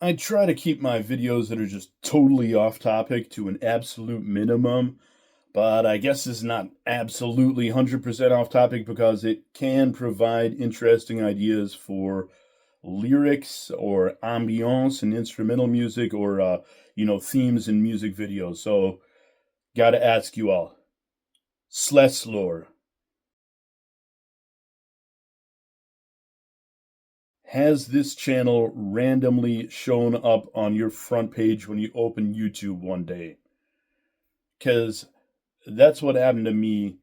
I try to keep my videos that are just totally off topic to an absolute minimum, but I guess it's not absolutely 100% off topic because it can provide interesting ideas for lyrics or ambiance and instrumental music or, themes in music videos. So, gotta ask you all Sleslor, has this channel randomly shown up on your front page when you open YouTube one day? Because that's what happened to me.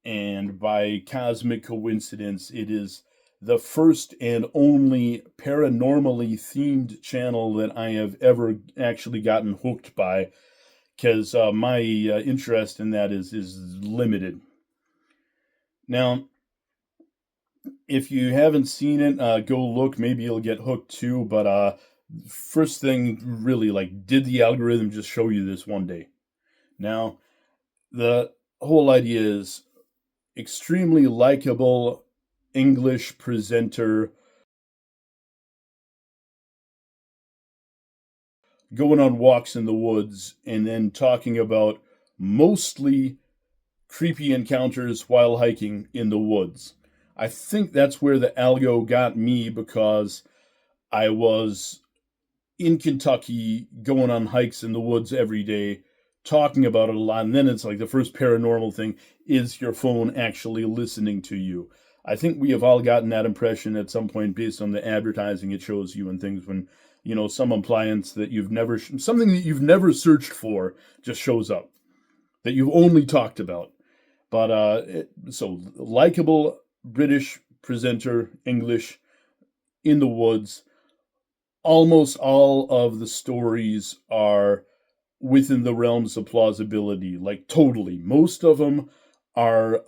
And by cosmic coincidence, it is the first and only paranormally themed channel that I have ever actually gotten hooked by. Because my interest in that is limited. Now, if you haven't seen it, go look. Maybe you'll get hooked too. But first thing, really, like, did the algorithm just show you this one day? Now, the whole idea is extremely likable English presenter going on walks in the woods and then talking about mostly creepy encounters while hiking in the woods. I think that's where the algo got me because I was in Kentucky going on hikes in the woods every day, talking about it a lot. And then it's like the first paranormal thing is your phone actually listening to you. I think we have all gotten that impression at some point based on the advertising it shows you and things when, some appliance that something that you've never searched for just shows up that you've only talked about. But so likable British presenter, English, in the woods. Almost all of the stories are within the realms of plausibility, like totally. Most of them are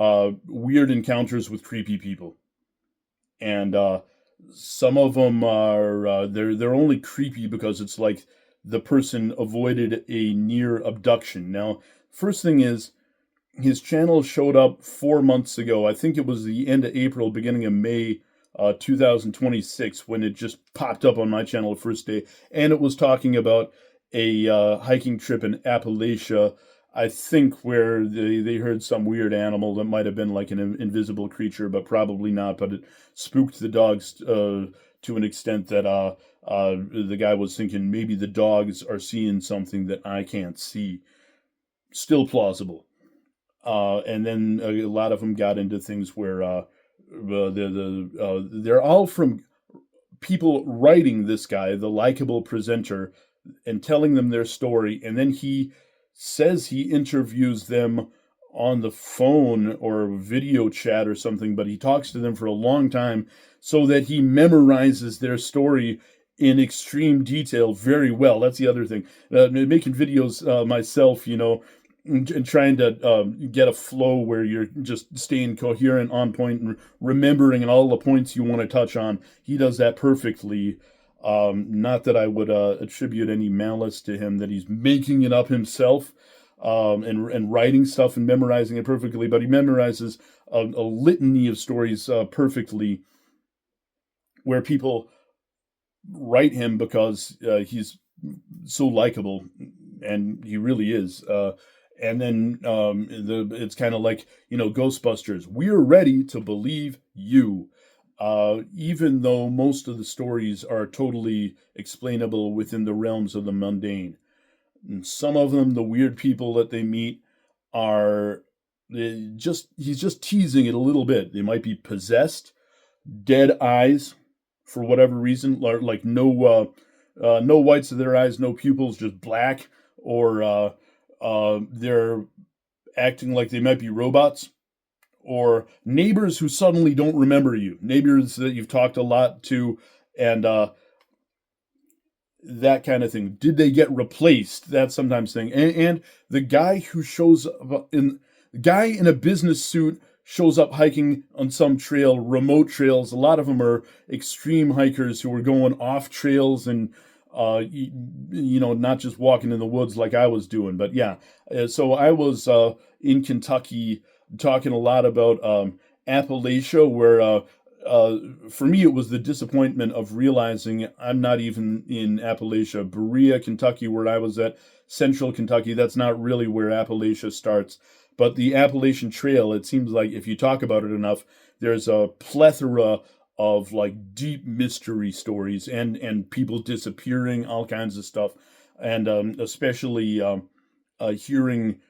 weird encounters with creepy people, and some of them are they're only creepy because it's like the person avoided a near abduction. Now, first thing is his channel showed up 4 months ago. I think it was the end of April, beginning of May, 2026, when it just popped up on my channel the first day, and it was talking about a hiking trip in Appalachia. I think where they heard some weird animal that might have been like an invisible creature, but probably not. But it spooked the dogs to an extent that the guy was thinking maybe the dogs are seeing something that I can't see. Still plausible. And then a lot of them got into things where they're all from people writing this guy, the likable presenter, and telling them their story, and then he says he interviews them on the phone or video chat or something, but he talks to them for a long time so that he memorizes their story in extreme detail very well. That's the other thing. Making videos myself, and trying to get a flow where you're just staying coherent, on point, and remembering all the points you want to touch on. He does that perfectly. Not that I would attribute any malice to him that he's making it up himself and writing stuff and memorizing it perfectly, but he memorizes a litany of stories perfectly where people write him because he's so likable, and he really is. And then it's kind of like, Ghostbusters. We're ready to believe you. Even though most of the stories are totally explainable within the realms of the mundane. And some of them, the weird people that they meet, are he's just teasing it a little bit. They might be possessed, dead eyes, for whatever reason, like no whites of their eyes, no pupils, just black, or they're acting like they might be robots, or neighbors who suddenly don't remember you, neighbors that you've talked a lot to, and that kind of thing. Did they get replaced? That's sometimes thing. And the guy who shows up the guy in a business suit shows up hiking on some trail, remote trails. A lot of them are extreme hikers who are going off trails and not just walking in the woods like I was doing. But yeah, so I was in Kentucky talking a lot about Appalachia, where for me, it was the disappointment of realizing I'm not even in Appalachia. Berea, Kentucky, where I was at, central Kentucky, that's not really where Appalachia starts. But the Appalachian Trail, it seems like if you talk about it enough, there's a plethora of like deep mystery stories and people disappearing, all kinds of stuff, and especially hearing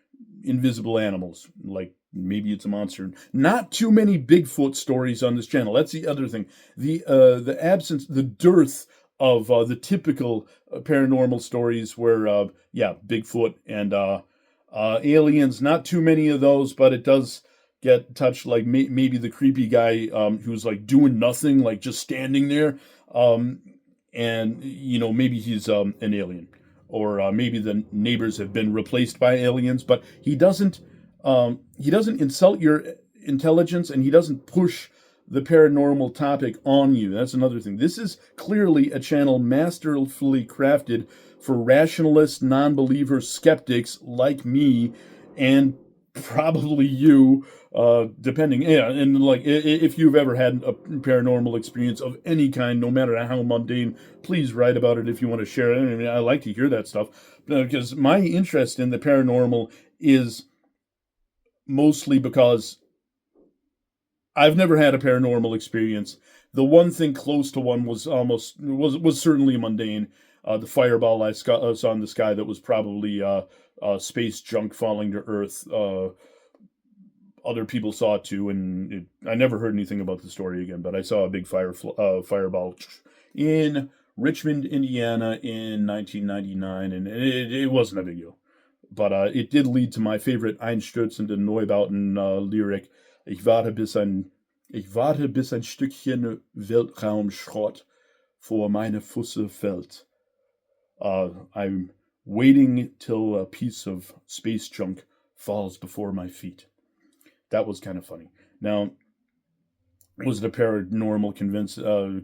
invisible animals, like maybe it's a monster. Not too many Bigfoot stories on this channel. That's the other thing. The absence, the dearth of the typical paranormal stories where yeah, Bigfoot and aliens. Not too many of those, but it does get touched. Like maybe the creepy guy who's like doing nothing, like just standing there, um, and maybe he's an alien, or maybe the neighbors have been replaced by aliens. But he doesn't insult your intelligence, and he doesn't push the paranormal topic on you. That's another thing. This is clearly a channel masterfully crafted for rationalist, non-believer skeptics like me, and probably you, depending. Yeah, and like if you've ever had a paranormal experience of any kind, no matter how mundane, please write about it if you want to share it. I mean, I like to hear that stuff because my interest in the paranormal is mostly because I've never had a paranormal experience. The one thing close to one was certainly mundane. The fireball I saw in the sky that was probably space junk falling to Earth. Other people saw it too, and I never heard anything about the story again. But I saw a big fireball in Richmond, Indiana, in 1999, and it wasn't a big deal. But it did lead to my favorite einstürzende Neubauten lyric. Ich warte bis ein Stückchen Weltraumschrott vor meine Füße fällt. I'm waiting till a piece of space junk falls before my feet. That was kind of funny. Now, was it a paranormal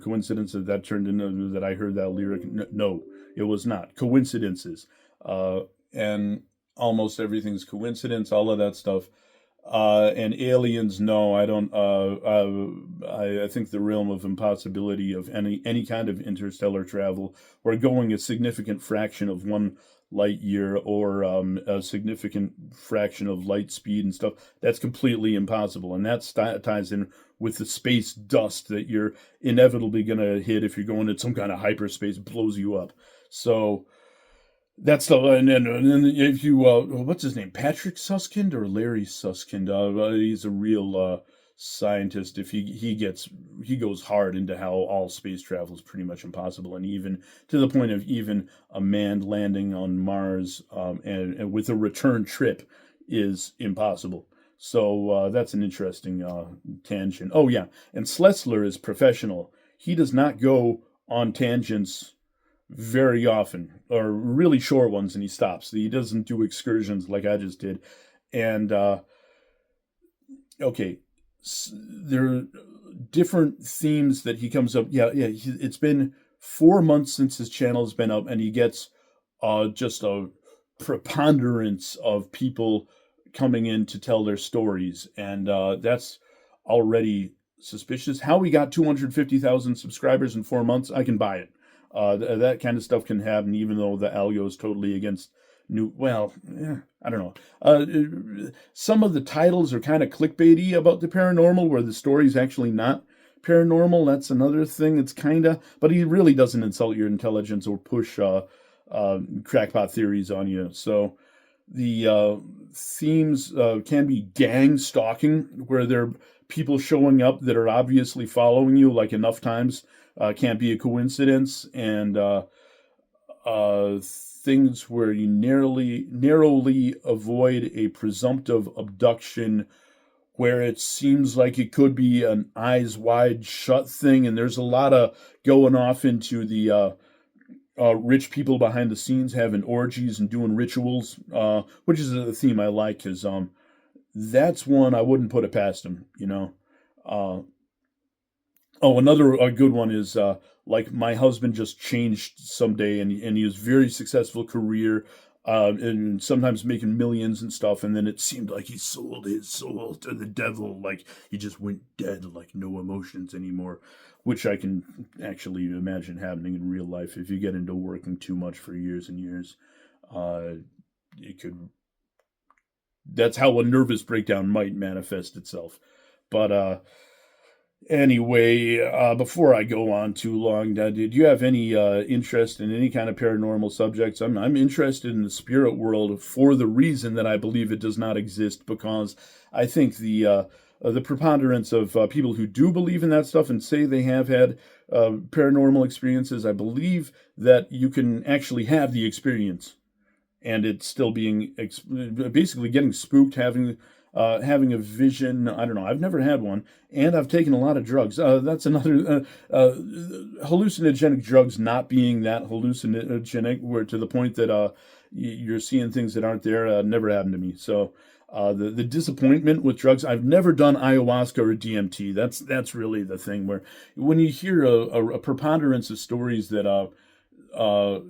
coincidence that turned into that I heard that lyric? No, it was not. Coincidences. And almost everything's coincidence, all of that stuff. And aliens, no, I don't. I think the realm of impossibility of any kind of interstellar travel, or going a significant fraction of one light year, or a significant fraction of light speed and stuff, that's completely impossible. And that ties in with the space dust that you're inevitably going to hit if you're going at some kind of hyperspace, blows you up. So that's the and then if you what's his name, Patrick Suskind or Larry Suskind? He's a real scientist. If he goes hard into how all space travel is pretty much impossible, and even to the point of even a manned landing on Mars, and with a return trip is impossible. So that's an interesting tangent. Oh yeah, and Sleslor is professional. He does not go on tangents very often, or really short ones, and he stops. He doesn't do excursions like I just did. And okay, there are different themes that he comes up. Yeah, yeah. It's been 4 months since his channel has been up, and he gets just a preponderance of people coming in to tell their stories, and that's already suspicious. How he got 250,000 subscribers in 4 months, I can buy it. That kind of stuff can happen, even though the algo is totally against new. Well, I don't know. Some of the titles are kind of clickbaity about the paranormal, where the story's actually not paranormal. That's another thing. It's kind of, but he really doesn't insult your intelligence or push crackpot theories on you. So the themes can be gang stalking, where there are people showing up that are obviously following you, like enough times. Can't be a coincidence, and things where you narrowly avoid a presumptive abduction, where it seems like it could be an eyes wide shut thing, and there's a lot of going off into the rich people behind the scenes having orgies and doing rituals, which is a theme I like, because that's one I wouldn't put it past him, Oh, another good one is like my husband just changed someday, and he was very successful career. and sometimes making millions and stuff. And then it seemed like he sold his soul to the devil, like he just went dead, like no emotions anymore, which I can actually imagine happening in real life if you get into working too much for years and years. Uh, it could. That's how a nervous breakdown might manifest itself. But anyway, before I go on too long, did you have any interest in any kind of paranormal subjects? I'm interested in the spirit world for the reason that I believe it does not exist, because I think the preponderance of people who do believe in that stuff and say they have had paranormal experiences, I believe that you can actually have the experience and it's still being basically getting spooked, having a vision. I don't know. I've never had one, and I've taken a lot of drugs. That's another hallucinogenic drugs not being that hallucinogenic, where to the point that you're seeing things that aren't there. Never happened to me. So the disappointment with drugs. I've never done ayahuasca or DMT. That's really the thing where when you hear a preponderance of stories that uh,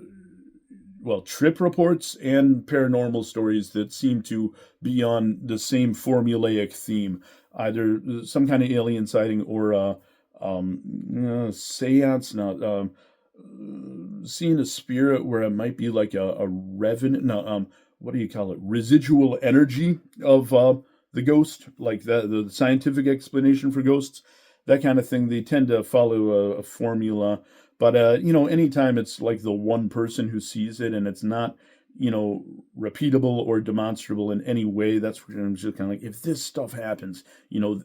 well, trip reports and paranormal stories that seem to be on the same formulaic theme, either some kind of alien sighting or seance, not seeing a spirit where it might be like a revenant, no, what do you call it? Residual energy of the ghost, like the scientific explanation for ghosts, that kind of thing. They tend to follow a formula, but anytime it's like the one person who sees it and it's not, repeatable or demonstrable in any way, that's where I'm just kind of like, if this stuff happens, and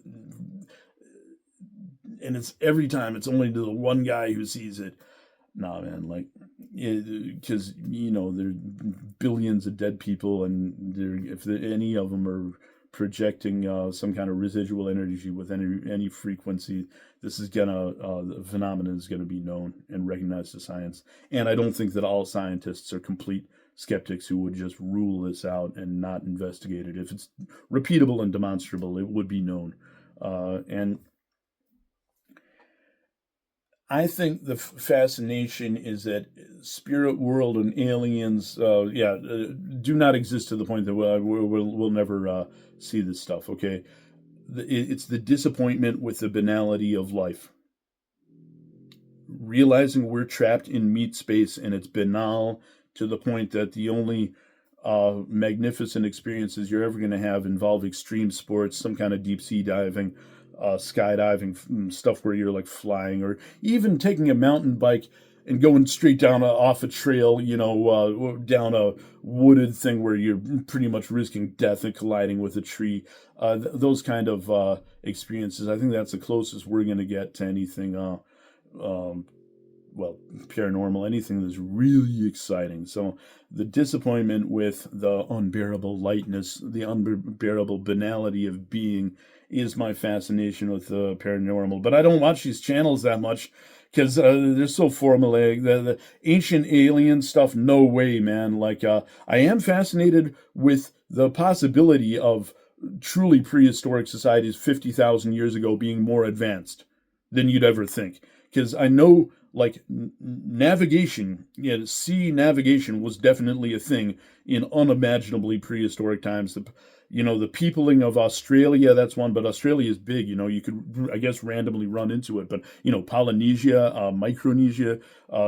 it's every time it's only to the one guy who sees it. Nah, man, like, because there's billions of dead people, and if any of them are projecting some kind of residual energy with any frequency, this is the phenomenon is gonna be known and recognized as science. And I don't think that all scientists are complete skeptics who would just rule this out and not investigate it. If it's repeatable and demonstrable, it would be known. And I think the fascination is that spirit world and aliens, do not exist to the point that we'll never see this stuff. Okay, it's the disappointment with the banality of life, realizing we're trapped in meat space and it's banal to the point that the only magnificent experiences you're ever going to have involve extreme sports, some kind of deep sea diving, skydiving, stuff where you're like flying, or even taking a mountain bike and going straight down off a trail, down a wooded thing where you're pretty much risking death and colliding with a tree. Those kind of experiences, I think that's the closest we're going to get to anything um, well, paranormal, anything that's really exciting. So the disappointment with the unbearable lightness, the unbearable banality of being is my fascination with the paranormal. But I don't watch these channels that much because they're so formulaic. The ancient alien stuff, no way, man. Like, I am fascinated with the possibility of truly prehistoric societies 50,000 years ago being more advanced than you'd ever think. Because I know, like, navigation, sea navigation was definitely a thing in unimaginably prehistoric times. The peopling of Australia, that's one, but Australia is big. You could, I guess, randomly run into it. But, Polynesia, Micronesia,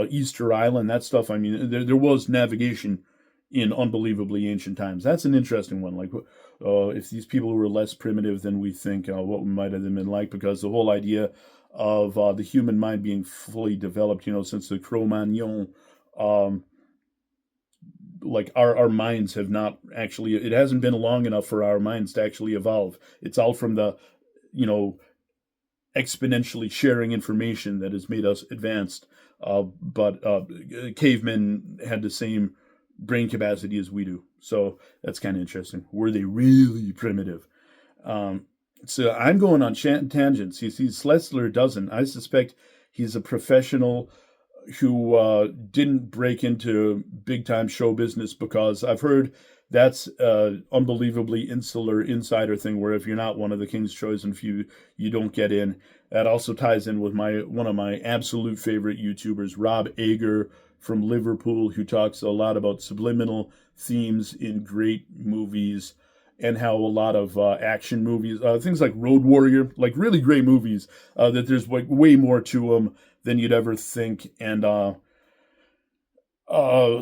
Easter Island, that stuff, I mean, there was navigation in unbelievably ancient times. That's an interesting one. Like, if these people were less primitive than we think, what might have been like? Because the whole idea of the human mind being fully developed, since the Cro-Magnon, like our minds have not actually, it hasn't been long enough for our minds to actually evolve. It's all from the, you know, exponentially sharing information that has made us advanced. But cavemen had the same brain capacity as we do. So that's kind of interesting. Were they really primitive? So I'm going on tangents. You see, Sleslor doesn't. I suspect he's a professional who didn't break into big time show business, because I've heard that's unbelievably insular insider thing where if you're not one of the king's chosen few, you don't get in. That also ties in with one of my absolute favorite YouTubers, Rob Ager from Liverpool who talks a lot about subliminal themes in great movies and how a lot of action movies, things like Road Warrior, like really great movies, that there's like way more to them than you'd ever think. And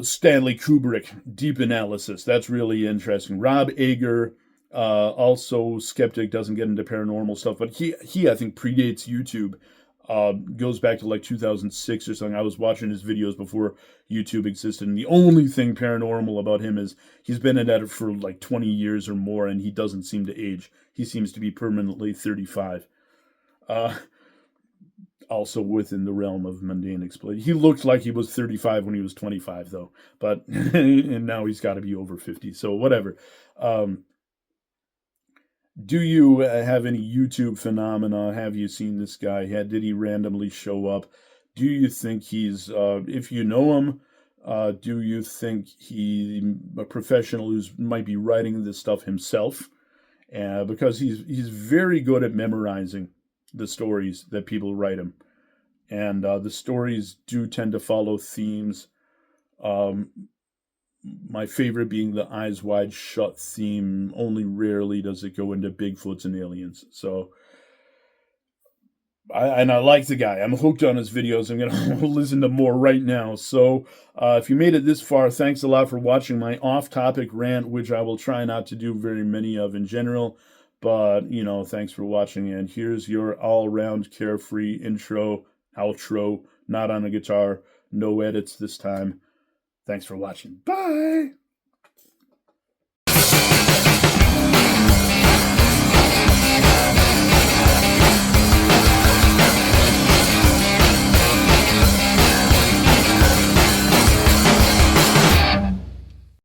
Stanley Kubrick, Deep Analysis. That's really interesting. Rob Ager, also skeptic, doesn't get into paranormal stuff, but he I think predates YouTube. Goes back to like 2006 or something. I was watching his videos before YouTube existed, and the only thing paranormal about him is he's been at it for like 20 years or more, and he doesn't seem to age. He seems to be permanently 35. Uh, Also within the realm of mundane exploit. He looked like he was 35 when he was 25, though. But and now he's got to be over 50. So whatever. Um, do you have any YouTube phenomena? Have you seen this guy? Did he randomly show up? Do you think he's, if you know him, do you think he a professional who's might be writing this stuff himself? Because he's very good at memorizing the stories that people write him, and the stories do tend to follow themes. Um, my favorite being the Eyes Wide Shut theme. Only rarely does it go into Bigfoots and aliens. So, I like the guy. I'm hooked on his videos. I'm gonna listen to more right now. So, if you made it this far, thanks a lot for watching my off-topic rant, which I will try not to do very many of in general. But thanks for watching. And here's your all-round carefree intro, outro. Not on a guitar, no edits this time. Thanks for watching. Bye.